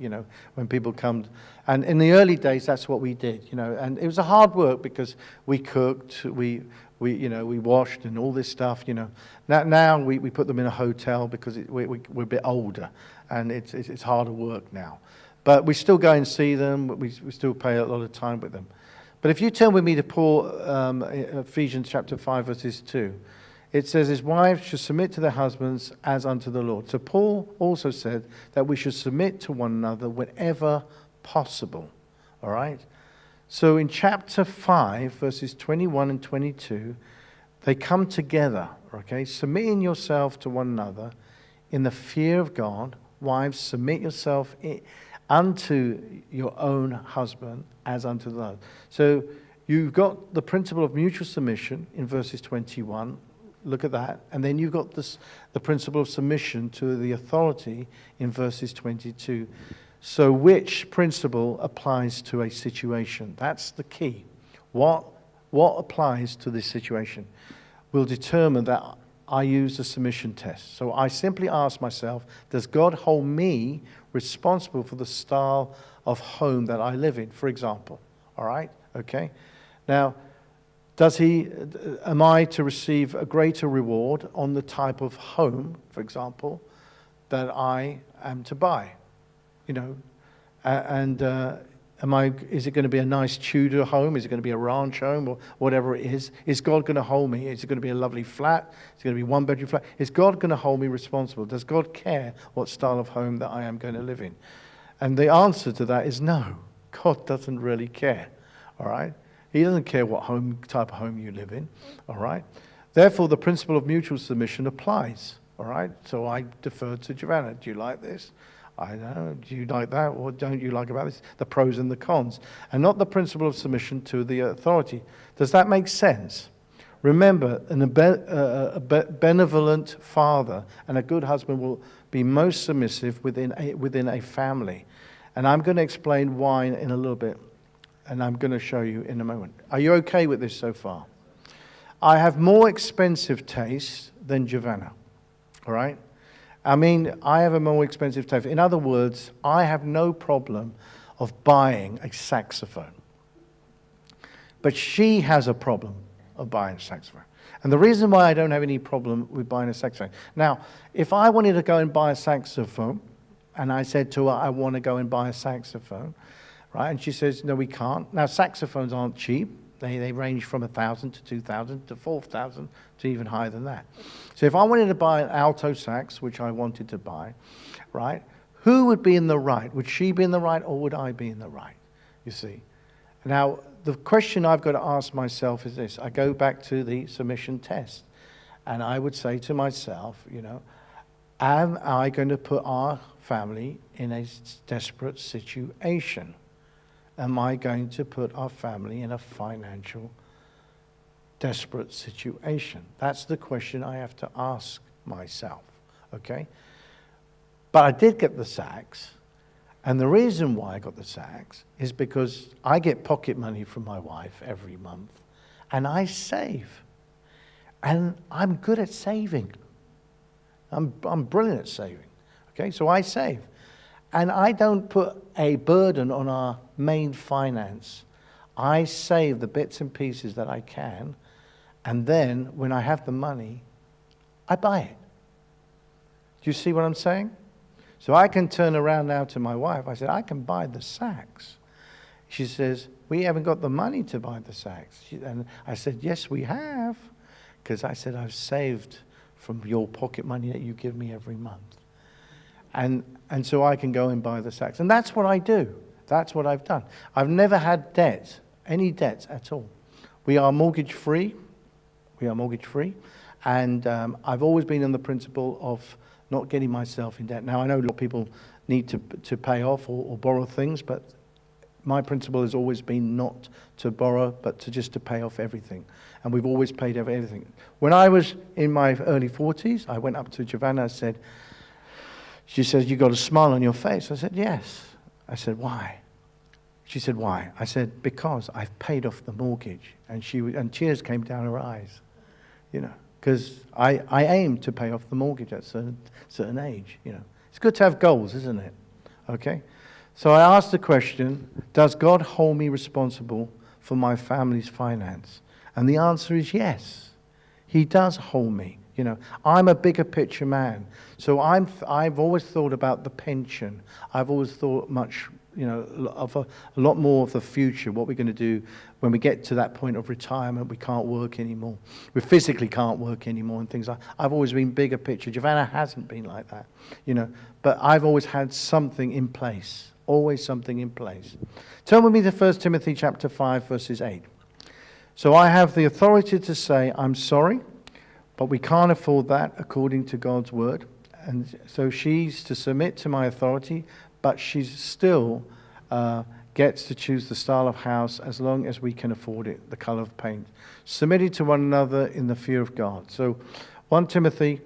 when people come. And in the early days, that's what we did, And it was a hard work because we cooked, we washed and all this stuff, Now we put them in a hotel because we're a bit older, and it's harder work now. But we still go and see them. We still pay a lot of time with them. But if you turn with me to Paul, Ephesians chapter 5, verses 2. It says, his wives should submit to their husbands as unto the Lord. So Paul also said that we should submit to one another whenever possible. All right? So in chapter 5, verses 21 and 22, they come together, okay? Submitting yourself to one another in the fear of God. Wives, submit yourself unto your own husband as unto the Lord. So you've got the principle of mutual submission in verses 21. Look at that. And then you've got the principle of submission to the authority in verses 22. So which principle applies to a situation? That's the key. What applies to this situation will determine that I use the submission test. So I simply ask myself, does God hold me responsible for the style of home that I live in, for example? All right? Okay? Now, am I to receive a greater reward on the type of home, for example, that I am to buy? Is it going to be a nice Tudor home? Is it going to be a ranch home or whatever it is? Is God going to hold me? Is it going to be a lovely flat? Is it going to be 1-bedroom flat? Is God going to hold me responsible? Does God care what style of home that I am going to live in? And the answer to that is no. God doesn't really care. All right? He doesn't care what type of home you live in, all right? Therefore, the principle of mutual submission applies, all right? So I defer to Giovanna. Do you like this? I don't know. Do you like that? What don't you like about this? The pros and the cons. And not the principle of submission to the authority. Does that make sense? Remember, a benevolent father and a good husband will be most submissive within a family. And I'm going to explain why in a little bit. And I'm going to show you in a moment. Are you okay with this so far? I have more expensive taste than Giovanna. All right? I have a more expensive taste. In other words, I have no problem of buying a saxophone. But she has a problem of buying a saxophone. And the reason why I don't have any problem with buying a saxophone. Now, if I wanted to go and buy a saxophone, and I said to her, I want to go and buy a saxophone, right? And she says, no, we can't. Now, saxophones aren't cheap. They range from $1,000 to $2,000 to $4,000 to even higher than that. So if I wanted to buy an alto sax, which I wanted to buy, right, who would be in the right? Would she be in the right or would I be in the right? You see. Now, the question I've got to ask myself is this. I go back to the submission test. And I would say to myself, am I going to put our family in a desperate situation? Am I going to put our family in a financial desperate situation? That's the question I have to ask myself, okay? But I did get the sax, and the reason why I got the sax is because I get pocket money from my wife every month, and I save. And I'm good at saving. I'm brilliant at saving. Okay, so I save. And I don't put a burden on our main finance. I save the bits and pieces that I can, and then when I have the money, I buy it. Do you see what I'm saying? So I can turn around now to my wife. I said, I can buy the sacks. She says, we haven't got the money to buy the sacks. And I said, yes, we have. Because I said, I've saved from your pocket money that you give me every month. And so I can go and buy the sacks. And that's what I do. That's what I've done. I've never had debt, any debts at all. We are mortgage free. We are mortgage free. And I've always been on the principle of not getting myself in debt. Now, I know a lot of people need to pay off or borrow things, but my principle has always been not to borrow, but to pay off everything. And we've always paid off everything. When I was in my early 40s, I went up to Giovanna and said, she says, you got a smile on your face. I said, yes. I said, why? She said, why? I said, because I've paid off the mortgage. And tears came down her eyes, because I aim to pay off the mortgage at a certain age, It's good to have goals, isn't it? Okay? So I asked the question, does God hold me responsible for my family's finance? And the answer is yes. He does hold me. I'm a bigger picture man. So I've always thought about the pension. I've always thought much, of a lot more of the future, what we're going to do when we get to that point of retirement. We can't work anymore. We physically can't work anymore and things like that. I've always been bigger picture. Giovanna hasn't been like that, But I've always had something in place. Always something in place. Turn with me to 1 Timothy chapter 5, verses 8. So I have the authority to say, I'm sorry, but we can't afford that according to God's word. And so she's to submit to my authority, but she still gets to choose the style of house as long as we can afford it, the color of paint. Submitted to one another in the fear of God. So 1 Timothy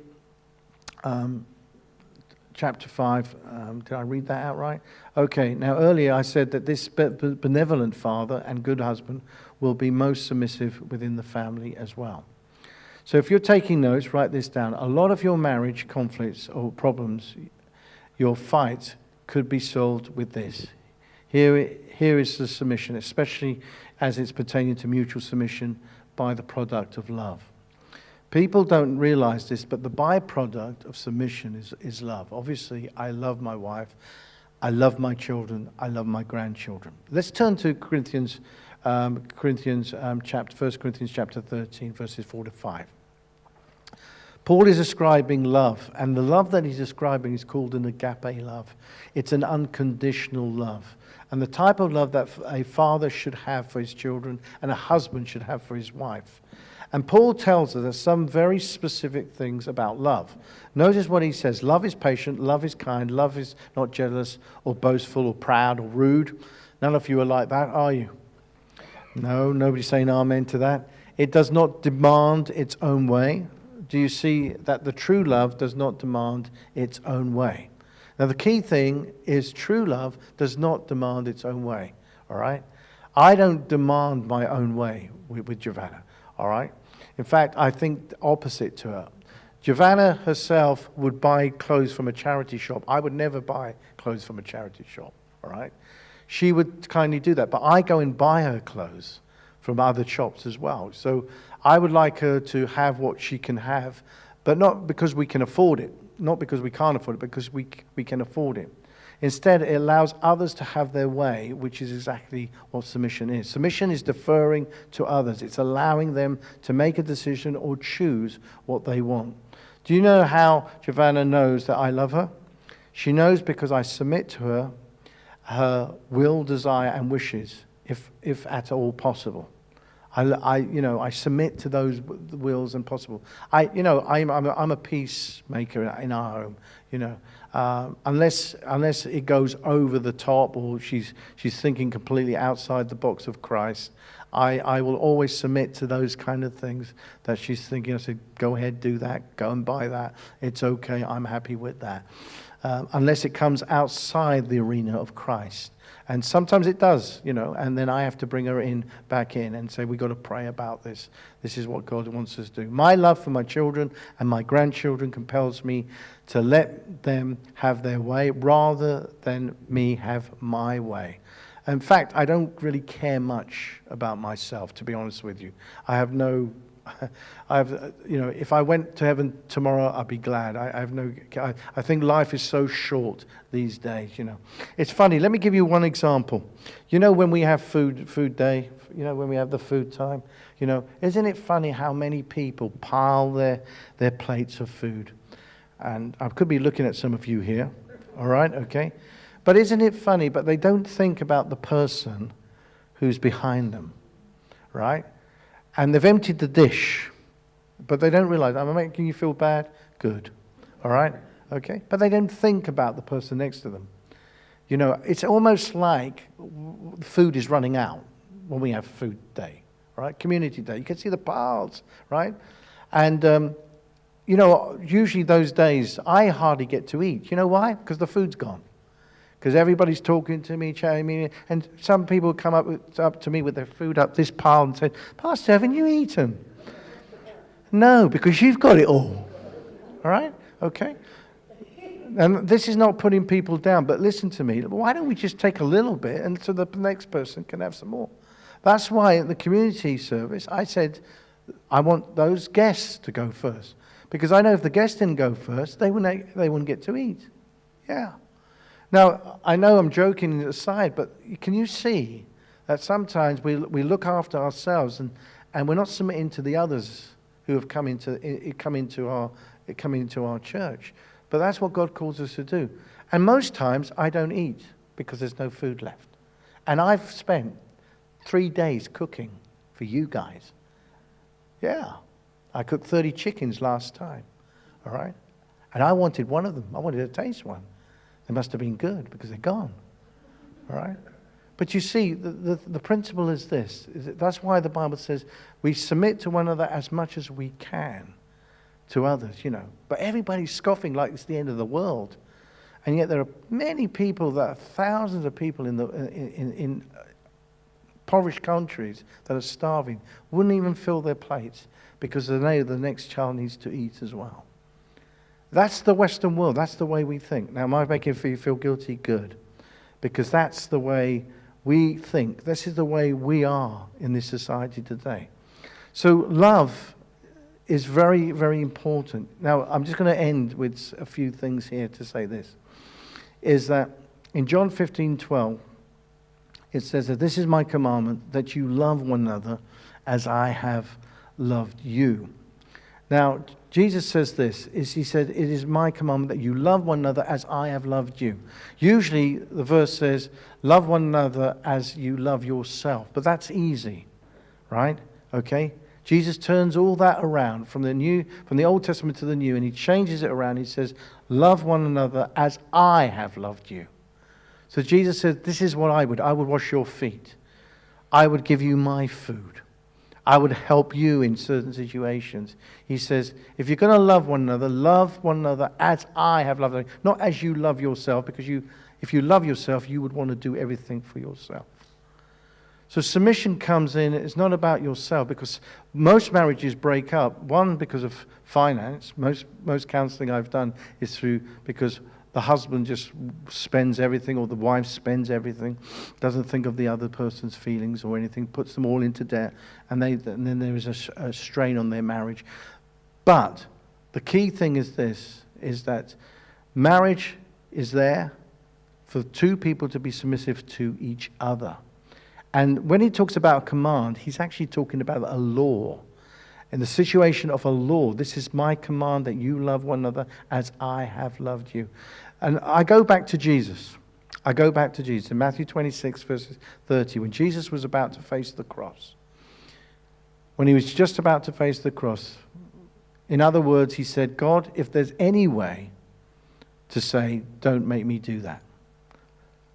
chapter 5, did I read that out right? Okay, now earlier I said that this benevolent father and good husband will be most submissive within the family as well. So if you're taking notes, write this down. A lot of your marriage conflicts or problems, your fights, could be solved with this. Here is the submission, especially as it's pertaining to mutual submission by the product of love. People don't realize this, but the byproduct of submission is love. Obviously, I love my wife. I love my children. I love my grandchildren. Let's turn to 1 Corinthians chapter 13, verses 4 to 5. Paul is describing love, and the love that he's describing is called an agape love. It's an unconditional love. And the type of love that a father should have for his children and a husband should have for his wife. And Paul tells us some very specific things about love. Notice what he says. Love is patient, love is kind, love is not jealous or boastful or proud or rude. None of you are like that, are you? No, nobody's saying amen to that. It does not demand its own way. Do you see that the true love does not demand its own way? Now the key thing is true love does not demand its own way. All right? I don't demand my own way with Giovanna. All right? In fact, I think opposite to her. Giovanna herself would buy clothes from a charity shop. I would never buy clothes from a charity shop. All right? She would kindly do that. But I go and buy her clothes from other shops as well. So I would like her to have what she can have, but not because we can afford it. Not because we can't afford it, because we can afford it. Instead, it allows others to have their way, which is exactly what submission is. Submission is deferring to others. It's allowing them to make a decision or choose what they want. Do you know how Giovanna knows that I love her? She knows because I submit to her will, desire, and wishes, if at all possible. I submit to those wills and possible. I'm a peacemaker in our home. Unless it goes over the top or she's thinking completely outside the box of Christ, I will always submit to those kind of things that she's thinking. I said, go ahead, do that, go and buy that. It's okay, I'm happy with that. Unless it comes outside the arena of Christ. And sometimes it does, and then I have to bring her back in and say, we've got to pray about this. This is what God wants us to do. My love for my children and my grandchildren compels me to let them have their way rather than me have my way. In fact, I don't really care much about myself, to be honest with you. If I went to heaven tomorrow, I'd be glad. I think life is so short these days, It's funny, let me give you one example. When we have food day, when we have the food time, isn't it funny how many people pile their plates of food? And I could be looking at some of you here, all right, okay? But isn't it funny, but they don't think about the person who's behind them, right? And they've emptied the dish, but they don't realize, am I making you feel bad? Good. All right? Okay? But they don't think about the person next to them. It's almost like food is running out when we have food day, right? Community day. You can see the piles, right? And, usually those days, I hardly get to eat. You know why? Because the food's gone. Because everybody's talking to me, chatting me, and some people come up to me with their food up this pile and say, Pastor, haven't you eaten? No, because you've got it all. All right? Okay? And this is not putting people down, but listen to me. Why don't we just take a little bit and so the next person can have some more? That's why at the community service, I said, I want those guests to go first. Because I know if the guests didn't go first, they wouldn't get to eat. Yeah. Now, I know I'm joking aside, but can you see that sometimes we look after ourselves and we're not submitting to the others who have come into our church? But that's what God calls us to do. And most times I don't eat because there's no food left. And I've spent 3 days cooking for you guys. Yeah. I cooked 30 chickens last time. All right? And I wanted one of them. I wanted to taste one. They must have been good because they're gone. All right? But you see, the principle is this. That's why the Bible says we submit to one another as much as we can to others, But everybody's scoffing like it's the end of the world. And yet there are many people, thousands of people in impoverished countries that are starving, wouldn't even fill their plates because they know the next child needs to eat as well. That's the Western world. That's the way we think. Now, am I making you feel guilty? Good. Because that's the way we think. This is the way we are in this society today. So love is very, very important. Now, I'm just going to end with a few things here to say this. Is that in John 15:12, it says that this is my commandment, that you love one another as I have loved you. Now, Jesus says this, he said, it is my commandment that you love one another as I have loved you. Usually the verse says, love one another as you love yourself. But that's easy, right? Okay? Jesus turns all that around from the Old Testament to the New, and he changes it around. He says, love one another as I have loved you. So Jesus said, this is what I would wash your feet. I would give you my food. I would help you in certain situations. He says, if you're going to love one another as I have loved you. Not as you love yourself, because if you love yourself, you would want to do everything for yourself. So submission comes in. It's not about yourself, because most marriages break up. One, because of finance. Most counseling I've done is because the husband just spends everything, or the wife spends everything, doesn't think of the other person's feelings or anything, puts them all into debt, and then there is a strain on their marriage. But the key thing is this, is that marriage is there for two people to be submissive to each other. And when he talks about a command, he's actually talking about a law. In the situation of a law, this is my command, that you love one another as I have loved you. And I go back to Jesus. In Matthew 26, verse 30, when Jesus was about to face the cross. When he was just about to face the cross, in other words, he said, God, if there's any way to say, don't make me do that.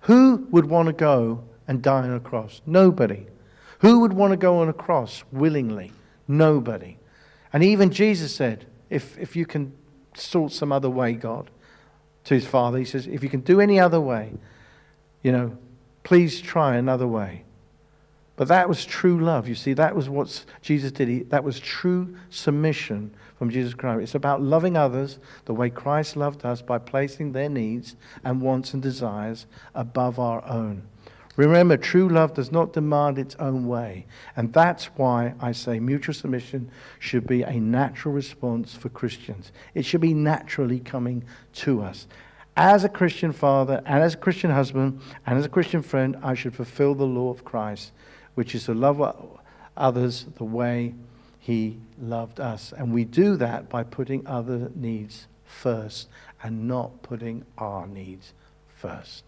Who would want to go and die on a cross? Nobody. Who would want to go on a cross willingly? Nobody. And even Jesus said, if you can sort some other way, God, to his Father, he says, if you can do any other way, Please try another way. But that was true love. You see, that was what Jesus did. That was true submission from Jesus Christ. It's about loving others the way Christ loved us by placing their needs and wants and desires above our own. Remember, true love does not demand its own way. And that's why I say mutual submission should be a natural response for Christians. It should be naturally coming to us. As a Christian father and as a Christian husband and as a Christian friend, I should fulfill the law of Christ, which is to love others the way he loved us. And we do that by putting other needs first and not putting our needs first.